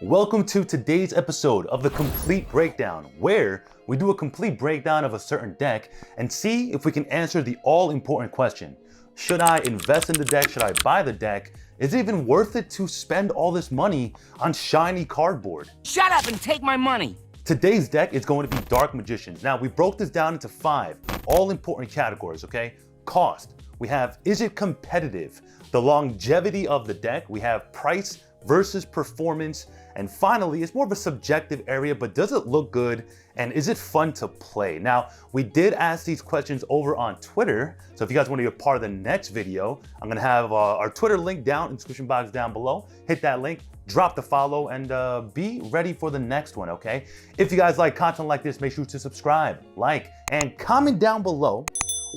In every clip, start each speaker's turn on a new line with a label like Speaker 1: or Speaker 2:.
Speaker 1: Welcome to today's episode of the Complete Breakdown, where we do a complete breakdown of a certain deck and see if we can answer the all-important question. Should I invest in the deck? Should I buy the deck? Is it even worth it to spend all this money on shiny cardboard?
Speaker 2: Shut up and take my money!
Speaker 1: Today's deck is going to be Dark Magicians. Now, we broke this down into 5 all-important categories, okay? Cost. We have, is it competitive? The longevity of the deck. We have price versus performance. And finally, it's more of a subjective area, but does it look good? And is it fun to play? Now, we did ask these questions over on Twitter. So if you guys want to be a part of the next video, I'm going to have our Twitter link down in the description box down below. Hit that link, drop the follow, and be ready for the next one, okay? If you guys like content like this, make sure to subscribe, like, and comment down below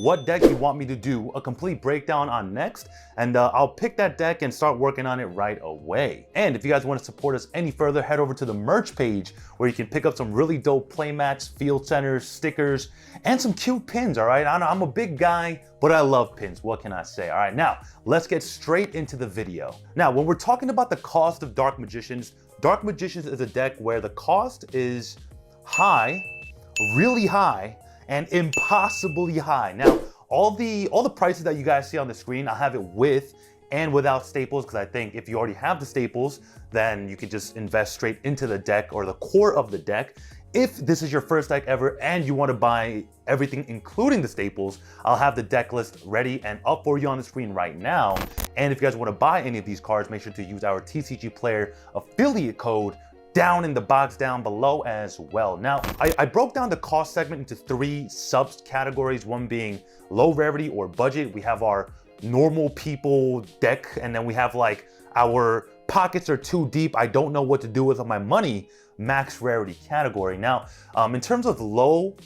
Speaker 1: what deck you want me to do a complete breakdown on next, and I'll pick that deck and start working on it right away. And if you guys want to support us any further, head over to the merch page where you can pick up some really dope playmats, field centers, stickers, and some cute pins, all right? I'm a big guy, but I love pins. What can I say? All right, now let's get straight into the video. Now, when we're talking about the cost of Dark Magicians is a deck where the cost is high, really high, and impossibly high. Now, all the prices that you guys see on the screen, I'll have it with and without staples, because I think if you already have the staples, then you can just invest straight into the deck or the core of the deck. If this is your first deck ever and you want to buy everything including the staples, I'll have the deck list ready and up for you on the screen right now. And if you guys want to buy any of these cards, make sure to use our TCG Player affiliate code down in the box down below as well. Now, I broke down the cost segment into 3 subcategories, one being low rarity or budget. We have our normal people deck, and then we have like our pockets are too deep, I don't know what to do with my money, max rarity category. Now, in terms of low,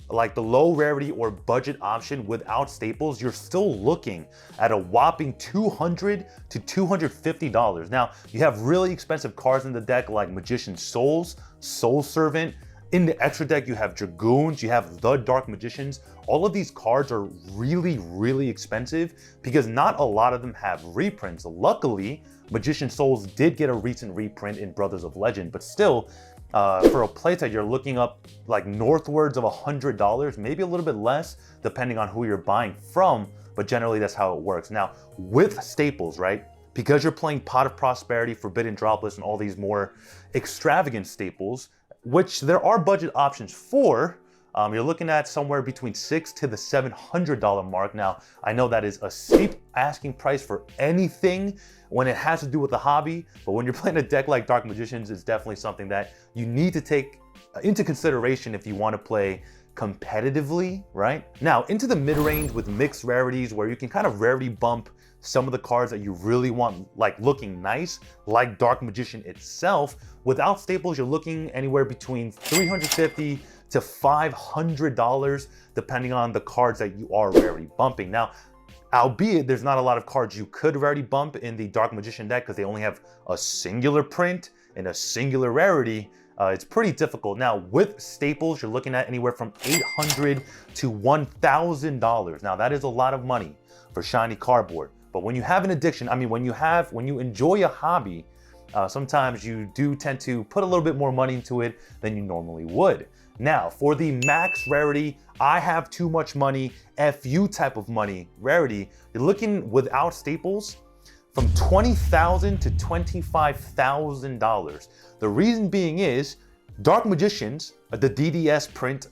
Speaker 1: like the low rarity or budget option without staples, you're still looking at a whopping $200 to $250. Now, you have really expensive cards in the deck like Magician Souls, Soul Servant. In the extra deck, you have Dragoons, you have the Dark Magicians. All of these cards are really, really expensive because not a lot of them have reprints. Luckily, Magician Souls did get a recent reprint in Brothers of Legend, but still, for a playset, you're looking up like northwards of $100, maybe a little bit less, depending on who you're buying from, but generally that's how it works. Now, with staples, right? Because you're playing Pot of Prosperity, Forbidden Droplets, and all these more extravagant staples, which there are budget options for, you're looking at somewhere between $600 to the $700 mark. Now, I know that is a steep asking price for anything when it has to do with the hobby, but when you're playing a deck like Dark Magicians, it's definitely something that you need to take into consideration if you want to play competitively, right? Now, into the mid-range with mixed rarities where you can kind of rarity bump some of the cards that you really want, like looking nice, like Dark Magician itself. Without staples, you're looking anywhere between $350 to $500, depending on the cards that you are rarity bumping. Now, albeit there's not a lot of cards you could rarity bump in the Dark Magician deck because they only have a singular print and a singular rarity, it's pretty difficult. Now, with staples, you're looking at anywhere from $800 to $1,000. Now, that is a lot of money for shiny cardboard. But when you have an addiction, I mean, when you enjoy a hobby, sometimes you do tend to put a little bit more money into it than you normally would. Now, for the max rarity, I have too much money, FU type of money rarity, you're looking without staples from $20,000 to $25,000. The reason being is Dark Magicians, the DDS print,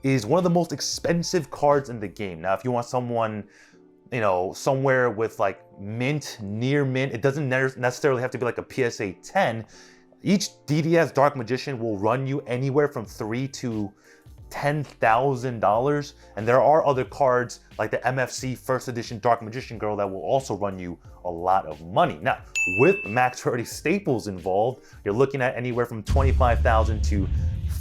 Speaker 1: is one of the most expensive cards in the game. Now, if you want someone, you know, somewhere with like mint, near mint, it doesn't necessarily have to be like a PSA 10. Each DDS Dark Magician will run you anywhere from $3,000 to $10,000. And there are other cards like the MFC First Edition Dark Magician Girl that will also run you a lot of money. Now, with max rarity staples involved, you're looking at anywhere from $25,000 to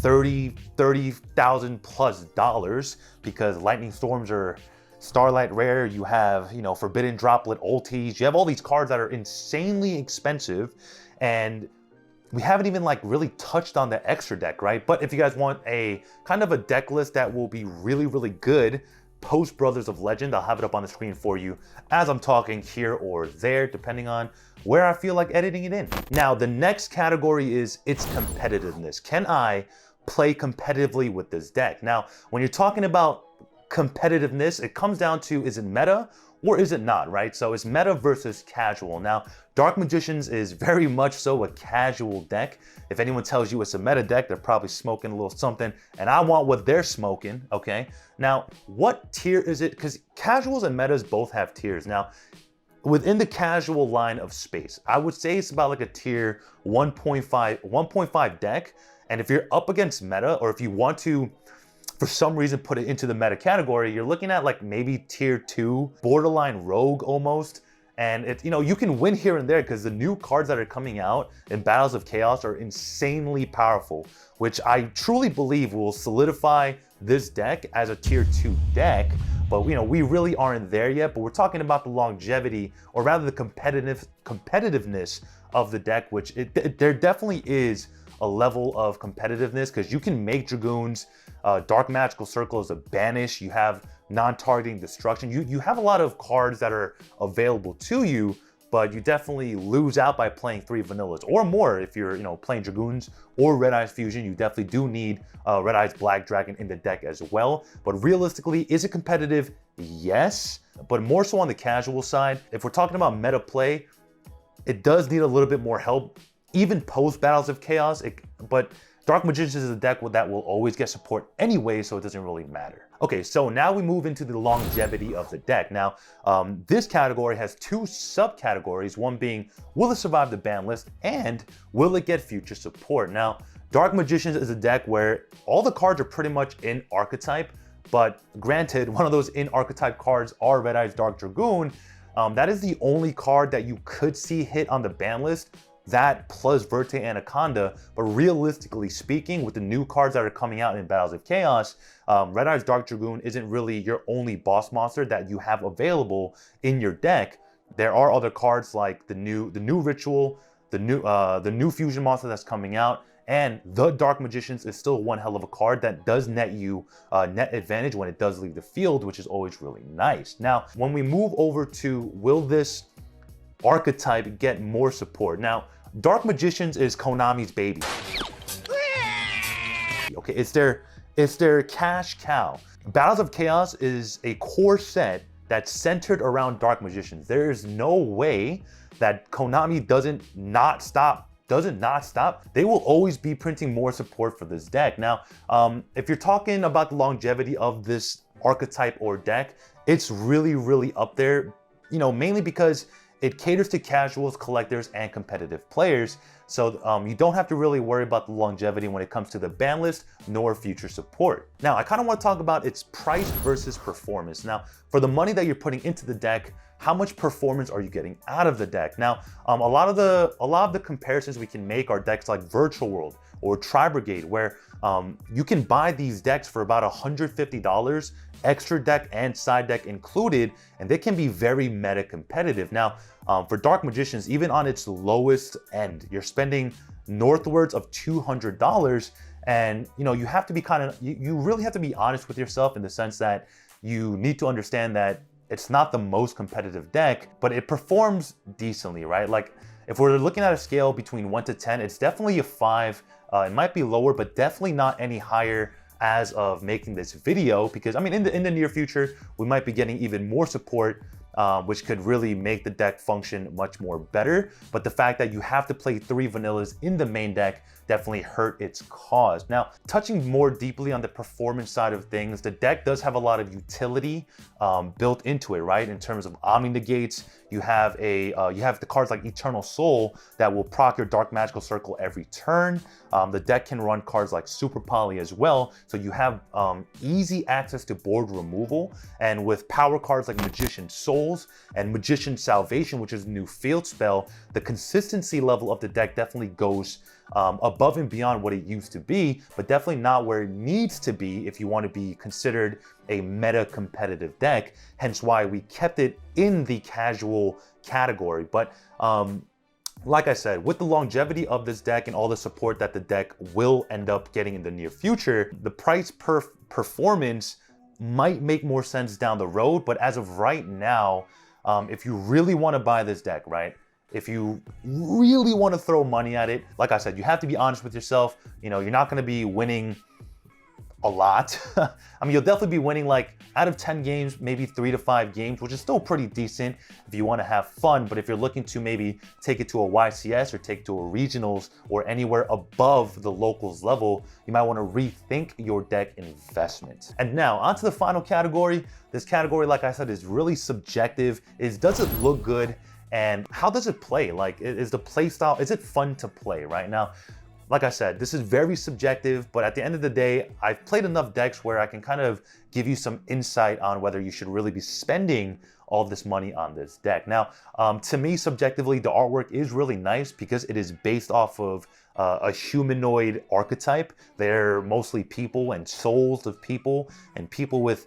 Speaker 1: $30,000 plus dollars, because Lightning Storms are Starlight Rare, you have, you know, Forbidden Droplet ultis, you have all these cards that are insanely expensive, and we haven't even like really touched on the extra deck, right? But if you guys want a kind of a deck list that will be really, really good, post Brothers of Legend. I'll have it up on the screen for you as I'm talking here or there, depending on where I feel like editing it in. Now, the next category is its competitiveness. Can I play competitively with this deck? Now, when you're talking about competitiveness, it comes down to, is it meta or is it not, right? So it's meta versus casual. Now, Dark Magicians is very much so a casual deck. If anyone tells you it's a meta deck, they're probably smoking a little something, and I want what they're smoking, okay? Now, what tier is it? Because casuals and metas both have tiers. Now, within the casual line of space, I would say it's about like a tier 1.5 deck. And if you're up against meta, or if you want to, for some reason, put it into the meta category, you're looking at like maybe tier 2, borderline rogue almost. And it, you can win here and there because the new cards that are coming out in Battles of Chaos are insanely powerful, which I truly believe will solidify this deck as a tier 2 deck. But we really aren't there yet. But we're talking about the longevity, or rather the competitiveness of the deck, which there definitely is a level of competitiveness, because you can make Dragoons, Dark Magical Circle is a banish, you have non-targeting destruction, you have a lot of cards that are available to you, but you definitely lose out by playing 3 vanillas or more. If you're playing Dragoons or Red Eyes Fusion, you definitely do need Red Eyes Black Dragon in the deck as well. But realistically, is it competitive? Yes, but more so on the casual side. If we're talking about meta play, it does need a little bit more help, even post Battles of Chaos, but Dark Magicians is a deck that will always get support anyway, so it doesn't really matter. Okay, so now we move into the longevity of the deck. Now, this category has 2 subcategories, one being, will it survive the ban list, and will it get future support? Now, Dark Magicians is a deck where all the cards are pretty much in archetype, but granted, one of those in archetype cards are Red Eyes Dark Dragoon. That is the only card that you could see hit on the ban list. That plus Verte Anaconda, but realistically speaking, with the new cards that are coming out in Battles of Chaos, Red Eyes Dark Dragoon isn't really your only boss monster that you have available in your deck. There are other cards like the new Ritual, the new fusion monster that's coming out, and the Dark Magicians is still one hell of a card that does net you net advantage when it does leave the field, which is always really nice. Now, when we move over to, will this archetype get more support? Now, Dark Magicians is Konami's baby. Okay, it's their cash cow. Battles of Chaos is a core set that's centered around Dark Magicians. There is no way that Konami doesn't not stop. They will always be printing more support for this deck. Now, if you're talking about the longevity of this archetype or deck, it's really, really up there, mainly because it caters to casuals, collectors, and competitive players. So you don't have to really worry about the longevity when it comes to the ban list nor future support. Now, I kind of want to talk about its price versus performance. Now, for the money that you're putting into the deck, how much performance are you getting out of the deck? Now, a lot of the comparisons we can make are decks like Virtual World or Tri-Brigade, where you can buy these decks for about $150, extra deck and side deck included, and they can be very meta competitive. Now, for Dark Magicians, even on its lowest end, you're spending northwards of $200, and you have to be you really have to be honest with yourself in the sense that you need to understand that it's not the most competitive deck, but it performs decently, right? Like, if we're looking at a scale between 1 to 10, it's definitely a 5. It might be lower, but definitely not any higher as of making this video, because I mean, in the near future, we might be getting even more support, which could really make the deck function much more better. But the fact that you have to play 3 vanillas in the main deck definitely hurt its cause. Now, touching more deeply on the performance side of things, the deck does have a lot of utility built into it, right? In terms of Omni Negates, you have the cards like Eternal Soul that will proc your Dark Magical Circle every turn. The deck can run cards like Super Poly as well, so you have easy access to board removal. And with power cards like Magician Souls and Magician Salvation, which is a new field spell, the consistency level of the deck definitely goes above and beyond what it used to be, but definitely not where it needs to be if you want to be considered a meta competitive deck, hence why we kept it in the casual category. But like I said, with the longevity of this deck and all the support that the deck will end up getting in the near future, the price per performance might make more sense down the road, but as of right now, if you really want to buy this deck, right? If you really want to throw money at it, like I said, you have to be honest with yourself. You know, you're not going to be winning a lot. I mean, you'll definitely be winning like out of 10 games, maybe 3 to 5 games, which is still pretty decent if you want to have fun. But if you're looking to maybe take it to a YCS or take it to a regionals or anywhere above the locals level, you might want to rethink your deck investment. And now onto the final category. This category, like I said, is really subjective. Does it look good? And how does it play? Like, is the play style, is it fun to play right now? Like I said, this is very subjective, but at the end of the day, I've played enough decks where I can kind of give you some insight on whether you should really be spending all this money on this deck. Now, to me, subjectively, the artwork is really nice because it is based off of a humanoid archetype. They're mostly people and souls of people and people with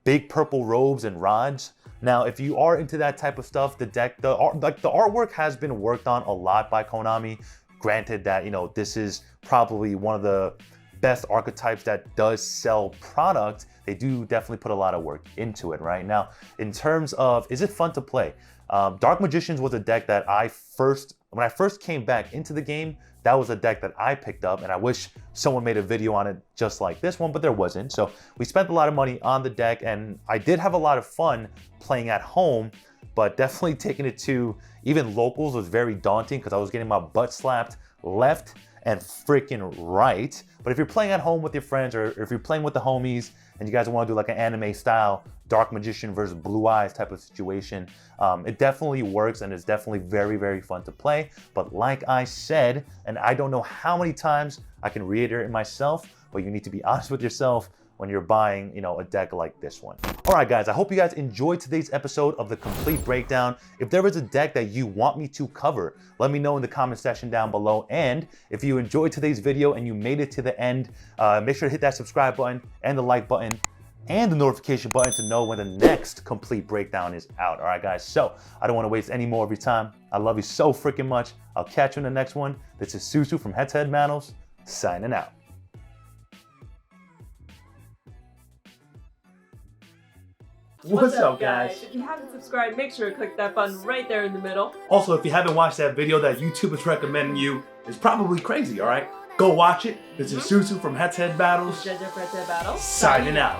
Speaker 1: big purple robes and rods. Now, if you are into that type of stuff, the artwork has been worked on a lot by Konami. Granted that, you know, this is probably one of the best archetypes that does sell product. They do definitely put a lot of work into it right now. In terms of, is it fun to play? Dark Magicians was a deck that when I first came back into the game, that was a deck that I picked up, and I wish someone made a video on it just like this one, but there wasn't. So we spent a lot of money on the deck, and I did have a lot of fun playing at home, but definitely taking it to even locals was very daunting because I was getting my butt slapped left and freaking right. But if you're playing at home with your friends, or if you're playing with the homies and you guys want to do like an anime style Dark Magician versus Blue Eyes type of situation, it definitely works and it's definitely very, very fun to play. But like I said, and I don't know how many times I can reiterate myself, but you need to be honest with yourself when you're buying, you know, a deck like this one. All right, guys, I hope you guys enjoyed today's episode of the Complete Breakdown. If there is a deck that you want me to cover, let me know in the comment section down below. And if you enjoyed today's video and you made it to the end, make sure to hit that subscribe button and the like button and the notification button to know when the next Complete Breakdown is out. All right, guys, so I don't want to waste any more of your time. I love you so freaking much. I'll catch you in the next one. This is Susu from HeadtoHead Manos, signing out.
Speaker 3: What's up, guys? If you haven't subscribed, make sure to click that button right there in the middle.
Speaker 1: Also, if you haven't watched that video that YouTube is recommending you, it's probably crazy, all right? Go watch it. This is Susu from HeadtoHead Battles,
Speaker 3: HeadtoHead Battles,
Speaker 1: signing out.